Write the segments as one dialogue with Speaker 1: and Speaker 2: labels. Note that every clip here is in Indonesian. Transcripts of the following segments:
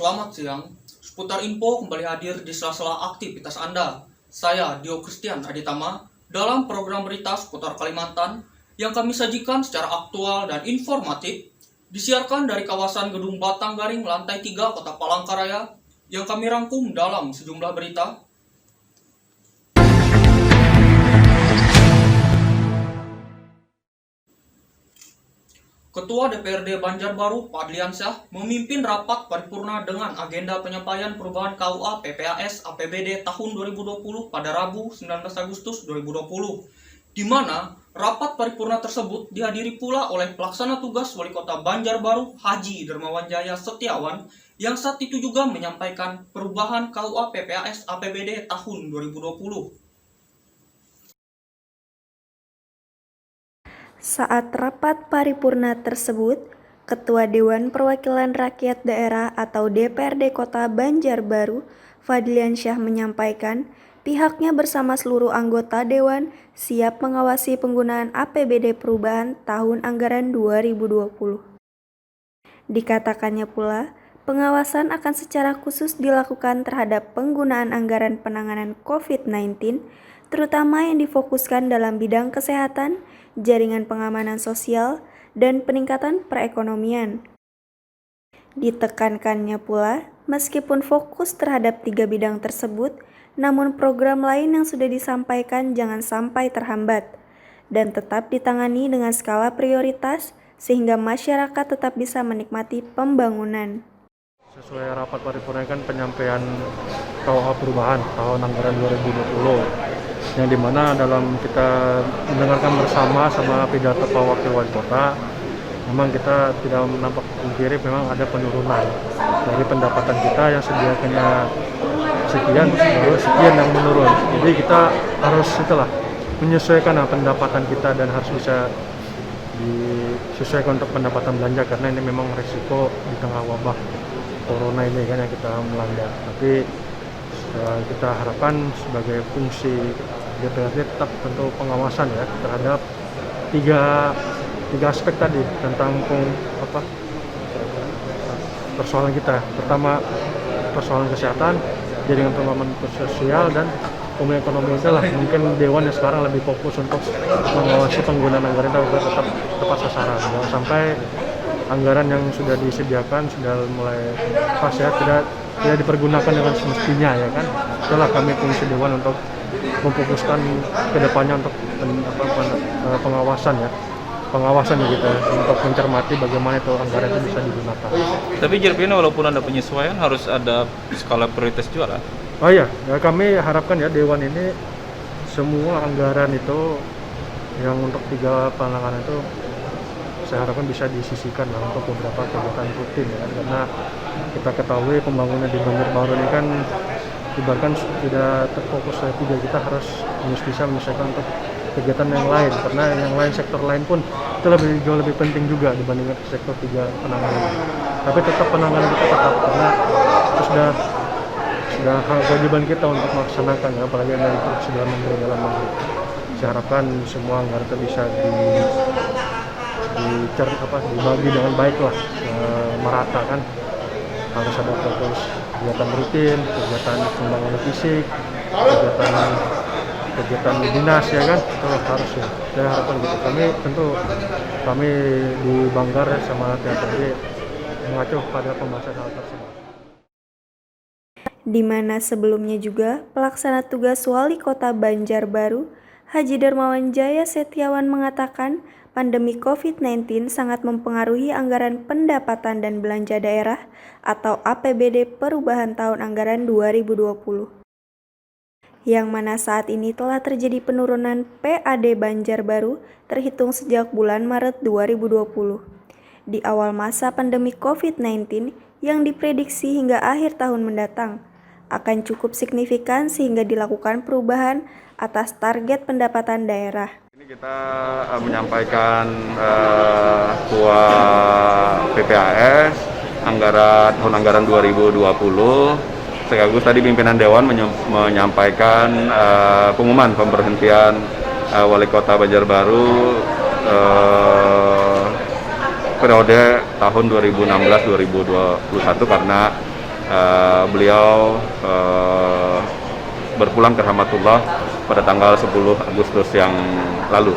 Speaker 1: selamat siang. Seputar info kembali hadir di sela-sela aktivitas Anda. Saya Dio Christian Aditama dalam program berita seputar Kalimantan yang kami sajikan secara aktual dan informatif, disiarkan dari kawasan Gedung Batang Garing lantai 3 Kota Palangkaraya yang kami rangkum dalam sejumlah berita. Ketua DPRD Banjarbaru Fadliansyah memimpin rapat paripurna dengan agenda penyampaian perubahan KUA PPAS APBD tahun 2020 pada Rabu 19 Agustus 2020, di mana rapat paripurna tersebut dihadiri pula oleh pelaksana tugas Wali Kota Banjarbaru Haji Dermawan Jaya Setiawan yang saat itu juga menyampaikan perubahan KUA PPAS APBD tahun 2020.
Speaker 2: Saat rapat paripurna tersebut, Ketua Dewan Perwakilan Rakyat Daerah atau DPRD Kota Banjarbaru, Fadliansyah menyampaikan pihaknya bersama seluruh anggota Dewan siap mengawasi penggunaan APBD perubahan tahun anggaran 2020. Dikatakannya pula, pengawasan akan secara khusus dilakukan terhadap penggunaan anggaran penanganan COVID-19, terutama yang difokuskan dalam bidang kesehatan, jaringan pengamanan sosial, dan peningkatan perekonomian. Ditekankannya pula, meskipun fokus terhadap 3 bidang tersebut, namun program lain yang sudah disampaikan jangan sampai terhambat, dan tetap ditangani dengan skala prioritas, sehingga masyarakat tetap bisa menikmati pembangunan.
Speaker 3: Sesuai rapat paripurna kan penyampaian KUA perubahan tahun anggaran 2020, yang dimana dalam kita mendengarkan bersama sama pidato Pak Wakil Wali Kota, memang kita tidak nampak pungkiri memang ada penurunan dari pendapatan kita yang sedianya sekian, baru sekian yang menurun. Jadi kita harus menyesuaikan pendapatan kita dan harus bisa disesuaikan untuk pendapatan belanja, karena ini memang risiko di tengah wabah corona ini kan yang kita melanda. Tapi kita harapkan sebagai fungsi DPRD tetap tentu pengawasan ya terhadap tiga aspek tadi tentang persoalan kita. Pertama, persoalan kesehatan, jaringan pengamanan sosial, dan pemulihan ekonomi. Itulah mungkin Dewan yang sekarang lebih fokus untuk mengawasi penggunaan anggaran agar tetap tepat sasaran. Jangan sampai anggaran yang sudah disediakan sudah mulai pas ya tidak dipergunakan dengan semestinya ya kan. Itulah kami fungsi Dewan untuk memfokuskan ke depannya untuk pengawasan kita untuk mencermati bagaimana itu anggaran itu bisa digunakan.
Speaker 4: Tapi Jerpina walaupun ada penyesuaian harus ada skala prioritas juga lah.
Speaker 3: Oh iya, ya, kami harapkan ya Dewan ini semua anggaran itu yang untuk 3 penanganan itu saya harapkan bisa disisihkan lah untuk beberapa kegiatan rutin ya, karena kita ketahui pembangunan di Banjarbaru ini kan ibaratkan tidak terfokus saja, kita harus bisa menyelesaikan untuk kegiatan yang lain, karena yang lain sektor lain pun itu jauh lebih penting juga dibandingkan sektor 3 penanganan. Tapi tetap penanganan kita tetap, karena itu sudah kewajiban kita untuk melaksanakan ya, apalagi dari sudah Menteri Dalam Negeri. Saya harapkan semua anggaran itu bisa dibagi dengan baik lah, merata kan. Harus ada fokus kegiatan rutin, kegiatan pembangunan fisik, kegiatan dinas ya kan, itu harus ya. Saya harapkan gitu. Kami di Banggar sama THPD mengacu pada pembahasan hal tersebut.
Speaker 2: Di mana sebelumnya juga pelaksana tugas Wali Kota Banjarbaru Haji Dermawan Jaya Setiawan mengatakan pandemi COVID-19 sangat mempengaruhi anggaran pendapatan dan belanja daerah atau APBD perubahan tahun anggaran 2020. Yang mana saat ini telah terjadi penurunan PAD Banjarbaru terhitung sejak bulan Maret 2020. Di awal masa pandemi COVID-19 yang diprediksi hingga akhir tahun mendatang akan cukup signifikan sehingga dilakukan perubahan atas target pendapatan daerah.
Speaker 4: Ini kita menyampaikan KUA PPAS tahun anggaran 2020. Sekaligus tadi pimpinan Dewan menyampaikan pengumuman pemberhentian Wali Kota Banjarbaru periode tahun 2016-2021 karena
Speaker 5: beliau berpulang ke rahmatullah pada tanggal 10 Agustus yang lalu.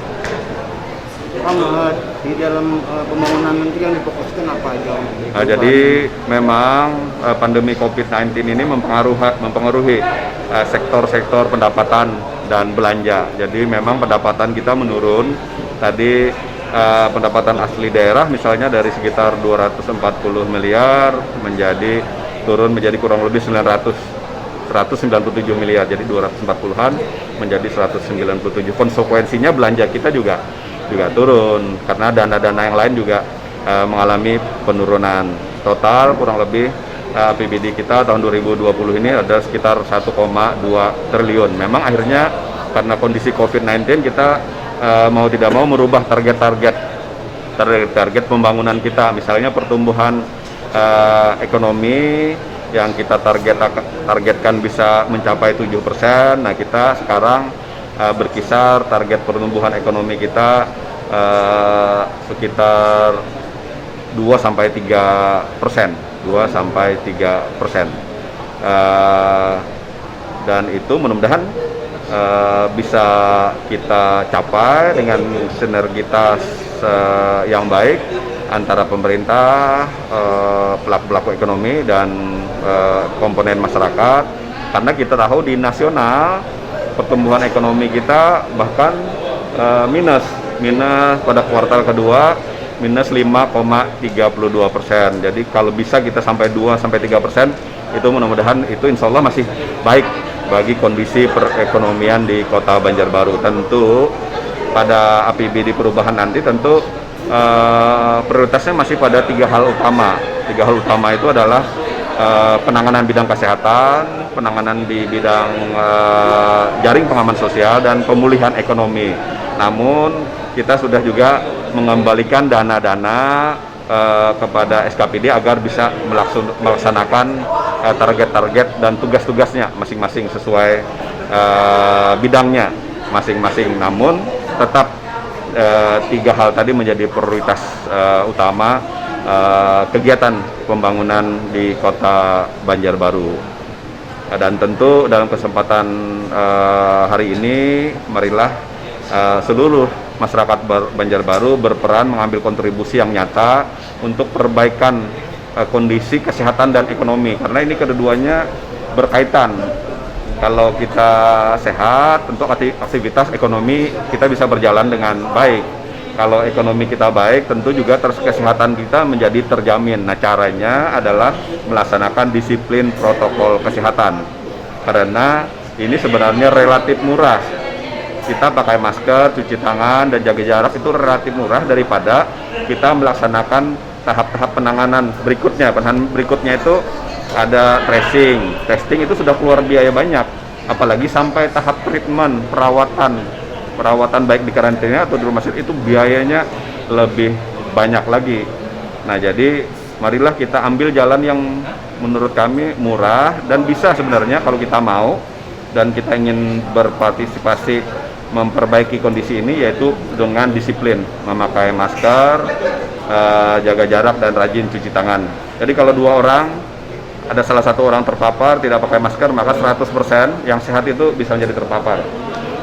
Speaker 6: Di dalam pembangunan nanti yang difokuskan apa aja?
Speaker 5: Jadi memang pandemi COVID-19 ini mempengaruhi sektor-sektor pendapatan dan belanja. Jadi memang pendapatan kita menurun. Tadi pendapatan asli daerah misalnya dari sekitar 240 miliar turun menjadi kurang lebih 197 miliar. Jadi 240-an menjadi 197. Konsekuensinya belanja kita juga turun karena dana-dana yang lain juga mengalami penurunan. Total kurang lebih APBD kita tahun 2020 ini ada sekitar 1,2 triliun. Memang akhirnya karena kondisi COVID-19 kita mau tidak mau merubah target pembangunan kita. Misalnya pertumbuhan ekonomi yang kita targetkan bisa mencapai 7%. Nah, kita sekarang berkisar target pertumbuhan ekonomi kita sekitar 2-3%. Dan itu mudah-mudahan bisa kita capai dengan sinergitas yang baik antara pemerintah, pelaku-pelaku ekonomi dan komponen masyarakat. Karena kita tahu di nasional pertumbuhan ekonomi kita bahkan minus pada kuartal kedua minus 5,32%. Jadi kalau bisa kita sampai 2-3%, itu mudah-mudahan itu insya Allah masih baik bagi kondisi perekonomian di Kota Banjarbaru. Tentu pada APBD perubahan nanti tentu prioritasnya masih pada 3 hal utama. 3 hal utama itu adalah penanganan bidang kesehatan, penanganan di bidang jaring pengaman sosial, dan pemulihan ekonomi. Namun kita sudah juga mengembalikan dana-dana kepada SKPD agar bisa melaksanakan target-target dan tugas-tugasnya masing-masing sesuai bidangnya masing-masing. Namun tetap 3 hal tadi menjadi prioritas utama kegiatan pembangunan di Kota Banjarbaru. Dan tentu dalam kesempatan hari ini marilah seluruh masyarakat Banjarbaru berperan mengambil kontribusi yang nyata untuk perbaikan kondisi kesehatan dan ekonomi, karena ini keduanya berkaitan. Kalau kita sehat, tentu aktivitas ekonomi kita bisa berjalan dengan baik. Kalau ekonomi kita baik, tentu juga kesehatan kita menjadi terjamin. Nah, caranya adalah melaksanakan disiplin protokol kesehatan. Karena ini sebenarnya relatif murah. Kita pakai masker, cuci tangan, dan jaga jarak itu relatif murah daripada kita melaksanakan tahap-tahap penanganan berikutnya. Penanganan berikutnya itu ada tracing, testing, itu sudah keluar biaya banyak. Apalagi sampai tahap treatment, perawatan baik di karantina atau di rumah sakit itu biayanya lebih banyak lagi. Nah, jadi marilah kita ambil jalan yang menurut kami murah dan bisa sebenarnya kalau kita mau dan kita ingin berpartisipasi memperbaiki kondisi ini, yaitu dengan disiplin memakai masker, jaga jarak, dan rajin cuci tangan. Jadi kalau 2 orang, ada salah satu orang terpapar tidak pakai masker, maka 100% yang sehat itu bisa menjadi terpapar.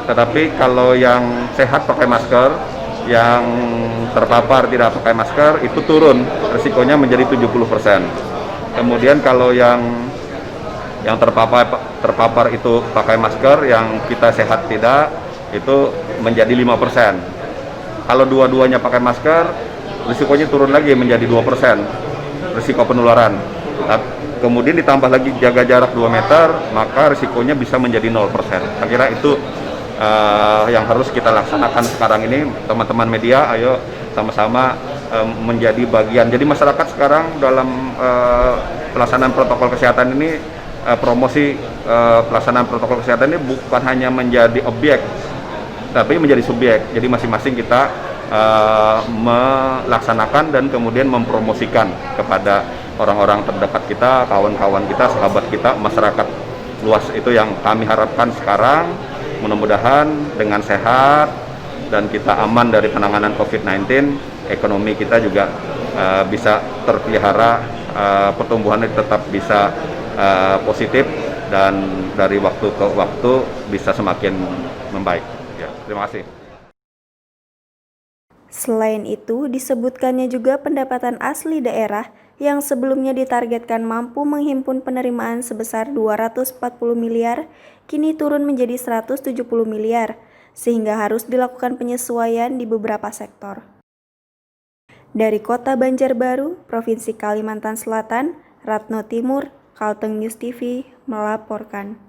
Speaker 5: Tetapi kalau yang sehat pakai masker, yang terpapar tidak pakai masker, itu turun risikonya menjadi 70%. Kemudian kalau yang terpapar itu pakai masker, yang kita sehat tidak, itu menjadi 5%. Kalau dua-duanya pakai masker, risikonya turun lagi menjadi 2% risiko penularan. Kemudian ditambah lagi jaga jarak 2 meter, maka risikonya bisa menjadi 0%. Saya kira itu yang harus kita laksanakan sekarang ini. Teman-teman media, ayo sama-sama menjadi bagian. Jadi masyarakat sekarang dalam pelaksanaan protokol kesehatan ini, promosi pelaksanaan protokol kesehatan ini bukan hanya menjadi objek, tapi menjadi subjek. Jadi masing-masing kita melaksanakan dan kemudian mempromosikan kepada orang-orang terdekat kita, kawan-kawan kita, sahabat kita, masyarakat luas. Itu yang kami harapkan sekarang. Mudah-mudahan dengan sehat dan kita aman dari penanganan COVID-19, ekonomi kita juga bisa terpelihara, pertumbuhannya tetap bisa positif dan dari waktu ke waktu bisa semakin membaik. Ya, terima kasih.
Speaker 2: Selain itu, disebutkannya juga pendapatan asli daerah yang sebelumnya ditargetkan mampu menghimpun penerimaan sebesar 240 miliar, kini turun menjadi 170 miliar, sehingga harus dilakukan penyesuaian di beberapa sektor. Dari Kota Banjarbaru, Provinsi Kalimantan Selatan, Ratno Timur, Kalteng News TV melaporkan.